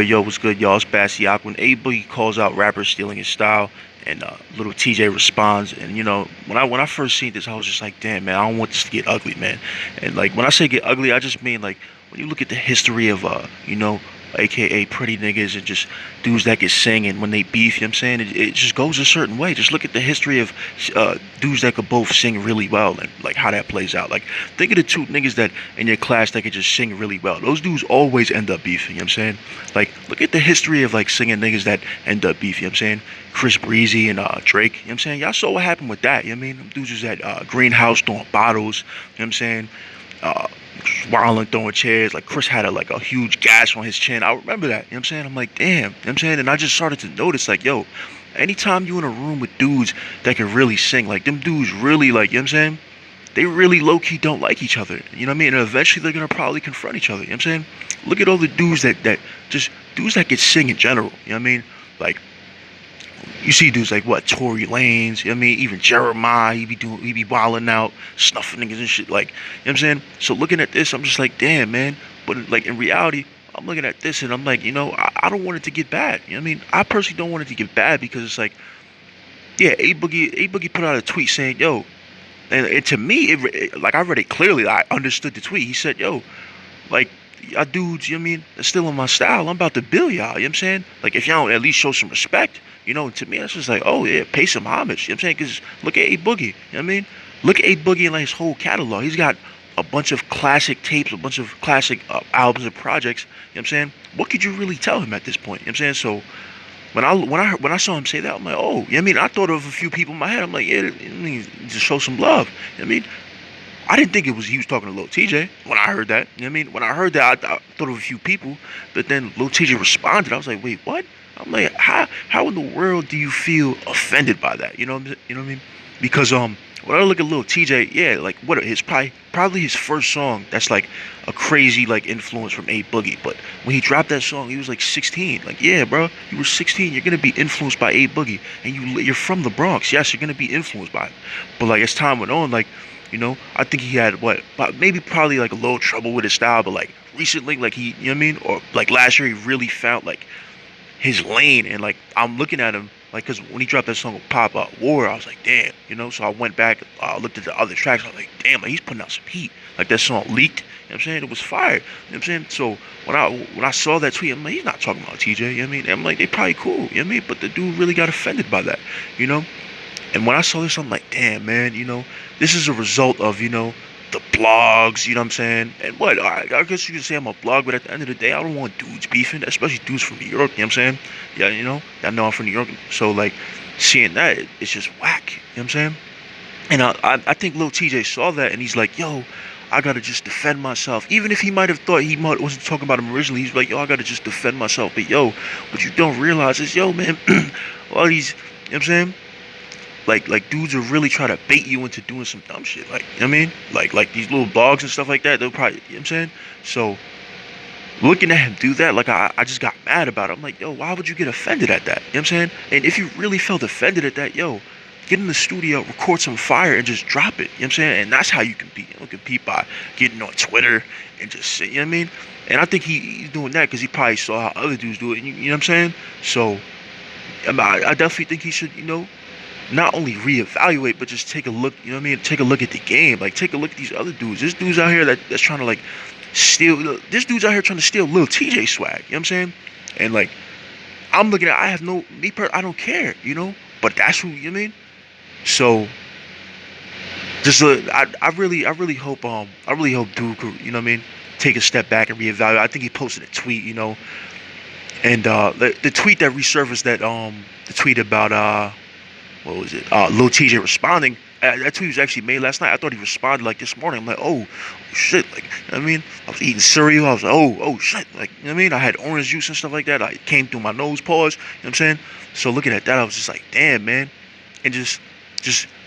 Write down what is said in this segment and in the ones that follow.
Yo, what's good, y'all? It's Bassey, Akwa. When Boogie calls out rappers stealing his style, and little Tjay responds, and when I first seen this, I was just like, damn, man, I don't want this to get ugly, man. And like when I say get ugly, I just mean like when you look at the history of AKA pretty niggas and just dudes that get sing and when they beef, you know what I'm saying? It just goes a certain way. Just look at the history of dudes that could both sing really well and like how that plays out. Like think of the two niggas that in your class that could just sing really well. Those dudes always end up beefing, you know what I'm saying? Like look at the history of like singing niggas that end up beefing, you know what I'm saying? Chris Breezy and Drake, you know what I'm saying? Y'all saw what happened with that, you know what I mean? Them dudes was at Greenhouse throwing bottles, you know what I'm saying? Uh, Wilding, throwing chairs. Like Chris had a huge gash on his chin. I remember that. You know what I'm saying? I'm like, damn. You know what I'm saying? And I just started to notice, like, yo, anytime you in a room with dudes that can really sing, like them dudes really like, you know what I'm saying? They really low key don't like each other. You know what I mean? And eventually they're gonna probably confront each other. You know what I'm saying? Look at all the dudes that just dudes that can sing in general. You know what I mean? Like you see dudes like what Tory Lanez, you know what I mean? Even Jeremiah, he be wilding out, snuffing niggas and shit. Like, you know what I'm saying? So looking at this, I'm just like, damn, man. But like in reality, I'm looking at this and I'm like, I don't want it to get bad. You know what I mean? I personally don't want it to get bad because it's like, yeah, A Boogie put out a tweet saying, yo, and to me, like I read it clearly. I understood the tweet. He said, yo, like y'all dudes, you know what I mean, that's still in my style. I'm about to bill y'all, you know what I'm saying? Like if y'all don't at least show some respect, to me that's just like, oh yeah, pay some homage, you know what I'm saying? Cause look at A Boogie, you know what I mean? Look at A Boogie and like his whole catalog. He's got a bunch of classic tapes, a bunch of classic albums and projects, you know what I'm saying? What could you really tell him at this point? You know what I'm saying? So when I saw him say that, I'm like, oh, you know what I mean? I thought of a few people in my head. I'm like, yeah, I mean, just show some love. You know what I mean? I didn't think he was talking to Lil Tjay when I heard that. You know what I mean? When I heard that, I thought of a few people, but then Lil Tjay responded. I was like, wait, what? I'm like, how in the world do you feel offended by that? You know what I mean? Because when I look at Lil Tjay, yeah, like what his probably his first song that's like a crazy like influence from A Boogie. But when he dropped that song, he was like 16. Like, yeah, bro, you were 16. You're gonna be influenced by A Boogie, and you're from the Bronx. Yes, you're gonna be influenced by it. But like as time went on, like. I think he had probably like a little trouble with his style, but like recently, like he, you know what I mean? Or like last year, he really found like his lane. And like I'm looking at him, like, cause when he dropped that song with Pop War, I was like, damn, So I went back, looked at the other tracks, I was like, damn, like he's putting out some heat. Like that song Leaked, you know what I'm saying? It was fire, you know what I'm saying? So when I saw that tweet, I'm like, he's not talking about Tjay, you know what I mean? And I'm like, they probably cool, you know what I mean? But the dude really got offended by that, you know? And when I saw this, I'm like, damn, man, this is a result of, the blogs, you know what I'm saying? And what, I guess you could say I'm a blog, but at the end of the day, I don't want dudes beefing, especially dudes from New York, you know what I'm saying? Yeah, I know I'm from New York, so, like, seeing that, it's just whack, you know what I'm saying? And I think Lil Tjay saw that, and he's like, yo, I gotta just defend myself. Even if he might have thought wasn't talking about him originally, he's like, yo, I gotta just defend myself. But, yo, what you don't realize is, yo, man, all these, you know what I'm saying? Like dudes will really try to bait you into doing some dumb shit. Like, you know what I mean? Like these little blogs and stuff like that, they'll probably, you know what I'm saying? So looking at him do that, like I just got mad about it. I'm like, yo, why would you get offended at that? You know what I'm saying? And if you really felt offended at that, yo, get in the studio, record some fire and just drop it. You know what I'm saying? And that's how you compete. You don't compete by getting on Twitter and just say, you know what I mean? And I think he's doing that because he probably saw how other dudes do it. You know what I'm saying? So I definitely think he should, not only reevaluate, but just take a look, you know what I mean? Take a look at the game. Like, take a look at these other dudes. This dude's out here that's trying to, like, steal. This dude's out here trying to steal Lil Tjay swag. You know what I'm saying? And, like, I'm looking at, I don't care, But that's who, you know what I mean? So, just, I really hope, dude could, you know what I mean? Take a step back and reevaluate. I think he posted a tweet, and, the tweet that resurfaced the tweet about, what was it? Lil Tjay responding. That tweet was actually made last night. I thought he responded like this morning. I'm like, oh shit, like, you know what I mean? I was eating cereal. I was like, oh shit, like, you know what I mean? I had orange juice and stuff like that. I came through my nose, pause. You know what I'm saying? So looking at that, I was just like, damn, man. And just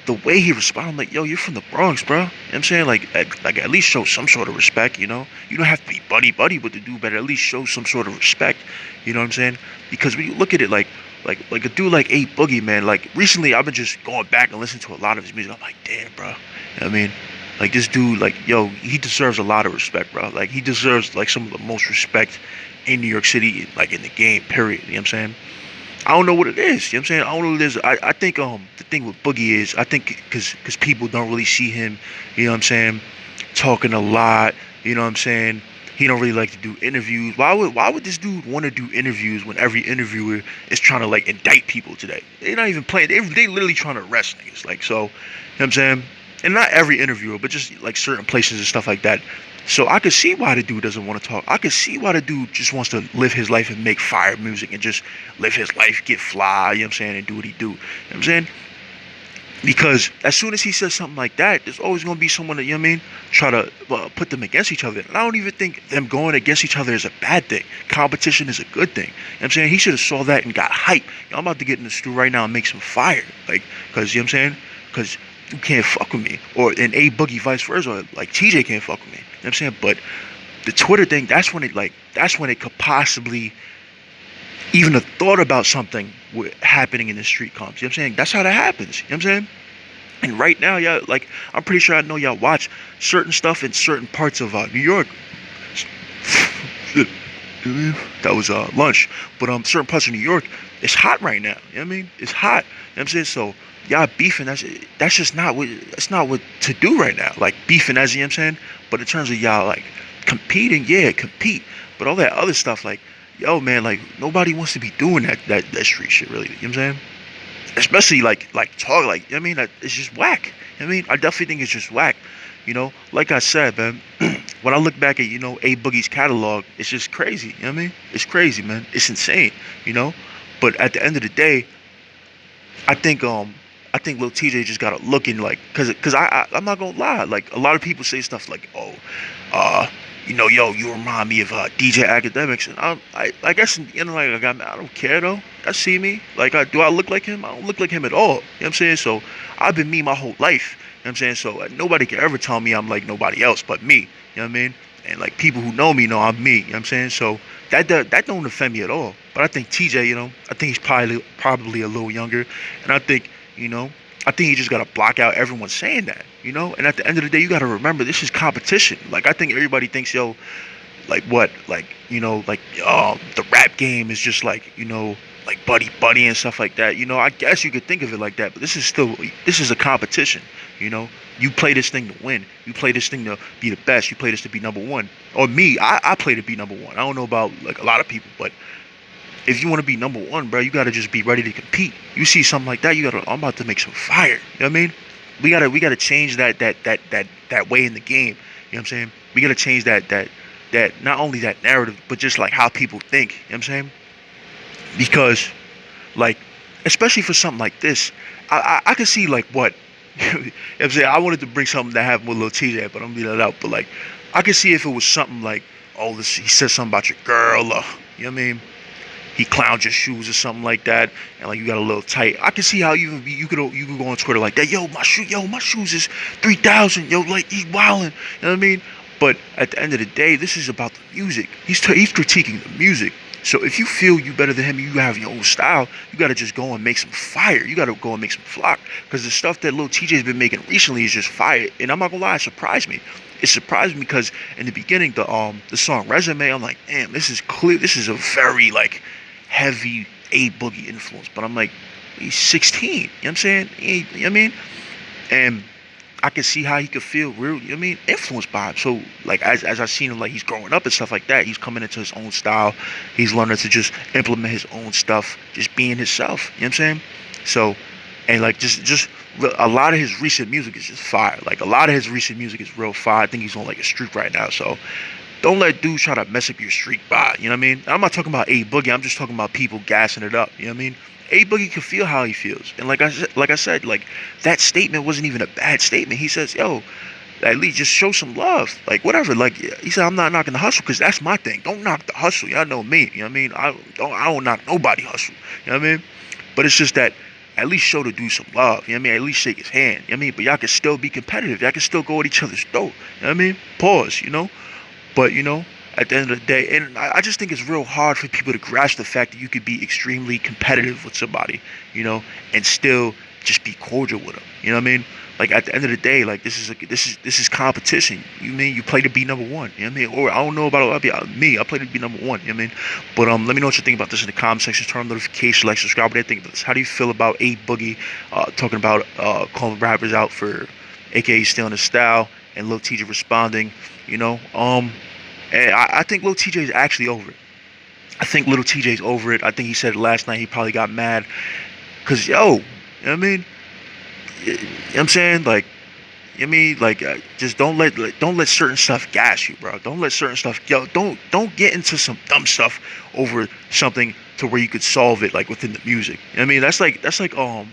the way he responded, I'm like, yo, you're from the Bronx, bro. You know what I'm saying? Like at least show some sort of respect, You don't have to be buddy with the dude, but at least show some sort of respect. You know what I'm saying? Because when you look at it like a dude like A Boogie, man, like recently I've been just going back and listening to a lot of his music. I'm like, damn, bro. You know what I mean? Like this dude, like, yo, he deserves a lot of respect, bro. Like he deserves like some of the most respect in New York City, like in the game, period. You know what I'm saying? I don't know what it is. You know what I'm saying? I don't know what it is. I think the thing with Boogie is I think because people don't really see him, you know what I'm saying, talking a lot, you know what I'm saying? He don't really like to do interviews. Why would this dude want to do interviews when every interviewer is trying to like indict people today? They're not even playing. They literally trying to arrest niggas. Like so, you know what I'm saying? And not every interviewer, but just like certain places and stuff like that. So I could see why the dude doesn't want to talk. I could see why the dude just wants to live his life and make fire music and just live his life, get fly, you know what I'm saying, and do what he do. You know what I'm saying? Because as soon as he says something like that, there's always going to be someone that, you know what I mean, try to put them against each other. And I don't even think them going against each other is a bad thing. Competition is a good thing. You know what I'm saying? He should have saw that and got hype. I'm about to get in the stew right now and make some fire. Like, because, you know what I'm saying? Because you can't fuck with me. Or in A Boogie vice versa. Like, Tjay can't fuck with me. You know what I'm saying? But the Twitter thing, that's when it could possibly, even a thought about something happening in the street comes. You know what I'm saying? That's how that happens. You know what I'm saying? And right now, y'all, like, I'm pretty sure I know y'all watch certain stuff in certain parts of New York. That was lunch. But certain parts of New York, it's hot right now. You know what I mean? It's hot. You know what I'm saying? So y'all beefing, that's just not what to do right now. Like beefing, as you know what I'm saying? But in terms of y'all like competing, yeah, compete. But all that other stuff, like, yo man, like nobody wants to be doing that street shit really. You know what I'm saying? Especially like talk, like, you know what I mean, it's just whack. You know what I mean? I definitely think it's just whack. You know, like I said, man, when I look back at, you know, A Boogie's catalog, it's just crazy. You know what I mean? It's crazy, man. It's insane, you know? But at the end of the day, I think Lil TJ just gotta look in, like, cause I'm not gonna lie, like a lot of people say stuff like, oh, you know, yo, you remind me of DJ Academics, and I guess, you know, like I don't care though. I see me, like, do I look like him? I don't look like him at all. You know what I'm saying? So I've been me my whole life. You know what I'm saying? So nobody can ever tell me I'm like nobody else but me. You know what I mean? And like people who know me know I'm me. You know what I'm saying? So that don't offend me at all. But I think TJ, you know, I think he's probably a little younger, and I think, you know, I think you just gotta block out everyone saying that, you know. And at the end of the day, you gotta remember this is competition. Like I think everybody thinks, yo, like what, like, you know, like the rap game is just like, you know, like buddy and stuff like that. You know, I guess you could think of it like that, but this is a competition. You know, you play this thing to win. You play this thing to be the best. You play this to be number one. Or me, I play to be number one. I don't know about like a lot of people, but if you want to be number one, bro, you gotta just be ready to compete. You see something like that, I'm about to make some fire. You know what I mean? We gotta change that way in the game. You know what I'm saying? We gotta change that not only that narrative, but just like how people think. You know what I'm saying? Because, like, especially for something like this, I could see like what you know what I'm saying. I wanted to bring something that happened with Lil TJ, but I'm leaving that out. But like, I could see if it was something like, oh, this, he said something about your girl, you know what I mean? He clowned your shoes or something like that, and like you got a little tight. I can see how you could go on Twitter like that. Yo, my shoes is 3,000. Yo, like he's wilding. You know what I mean? But at the end of the day, this is about the music. He's critiquing the music. So if you feel you better than him, you have your own style, you gotta just go and make some fire. You gotta go and make some flock. Because the stuff that Lil TJ's been making recently is just fire. And I'm not gonna lie, it surprised me. It surprised me because in the beginning, the song Resume, I'm like, damn, this is clear. This is a very like heavy A Boogie influence. But I'm like, he's 16. You know what I'm saying? You know what I mean? And I can see how he could feel real, you know what I mean, influenced by him. So like as I seen him, like he's growing up and stuff like that, he's coming into his own style. He's learning to just implement his own stuff, just being himself. You know what I'm saying? So, and like just a lot of his recent music is just fire. Like a lot of his recent music is real fire. I think he's on like a streak right now. So don't let dudes try to mess up your streak by. You know what I mean? I'm not talking about A Boogie. I'm just talking about people gassing it up. You know what I mean? A Boogie can feel how he feels, and like I said, like that statement wasn't even a bad statement. He says, "Yo, at least just show some love, like whatever." Like he said, "I'm not knocking the hustle, because that's my thing. Don't knock the hustle. Y'all know me. You know what I mean? I don't knock nobody hustle. You know what I mean? But it's just that at least show the dude some love. You know what I mean? At least shake his hand. You know what I mean? But y'all can still be competitive. Y'all can still go at each other's throat. You know what I mean? Pause. You know, but you know." At the end of the day, and I just think it's real hard for people to grasp the fact that you could be extremely competitive with somebody, you know, and still just be cordial with him. You know what I mean? Like at the end of the day, like this is competition. You mean you play to be number one? You know what I mean? Or I don't know about me. I play to be number one. You know what I mean? But let me know what you think about this in the comment section. Turn on notifications, like, subscribe. What do you think about this? How do you feel about A Boogie talking about calling rappers out for, aka stealing his style, and Lil Tjay responding? You know, and I think Lil Tjay is actually over it. I think Lil Tjay's over it. I think he said it last night. He probably got mad because you know what I mean? You know what I'm saying? Like, you know what I mean? Like, just don't let certain stuff gas you, bro. Don't let certain stuff, don't get into some dumb stuff over something to where you could solve it like within the music. You know what I mean? That's like that's like a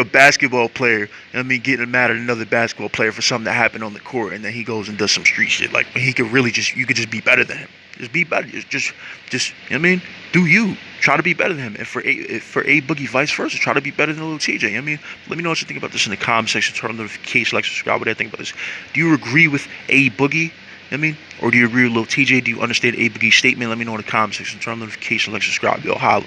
basketball player, you know what I mean, getting mad at another basketball player for something that happened on the court, and then he goes and does some street shit. Like, he could really you could just be better than him. Just be better. Just, you know what I mean? Do you try to be better than him? And for A Boogie, vice versa, try to be better than Lil Tjay. You know what I mean? Let me know what you think about this in the comment section. Turn on the notifications, like, subscribe. What do you think about this? Do you agree with A Boogie? You know what I mean? Or do you agree with Lil Tjay? Do you understand A Boogie's statement? Let me know in the comment section. Turn on the notifications, like, subscribe. Yo, holla.